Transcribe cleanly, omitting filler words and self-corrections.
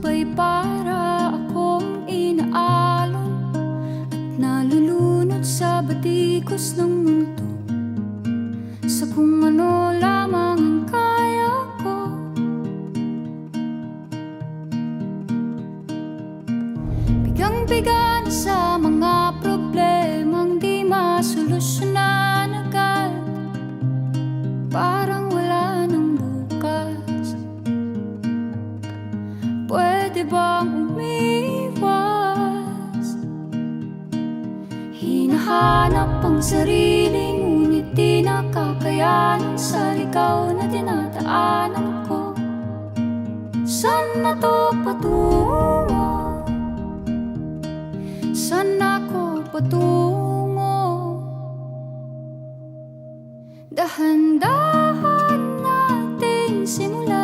sabay para akong inaalon at nalulunod sa batikos ng mundo, sa kung ano lamang ang kaya ko. Bigang-biga na sa mga problemang di masolusyonan agad, parang wala nang bukas. Pwede bang umiwas? Hinahanap ang sarili, ngunit di nakakayanan sa ligaw na dinadaanan ko. Saan na to patungo? Saan ako patungo? Dahan-dahan nating simulan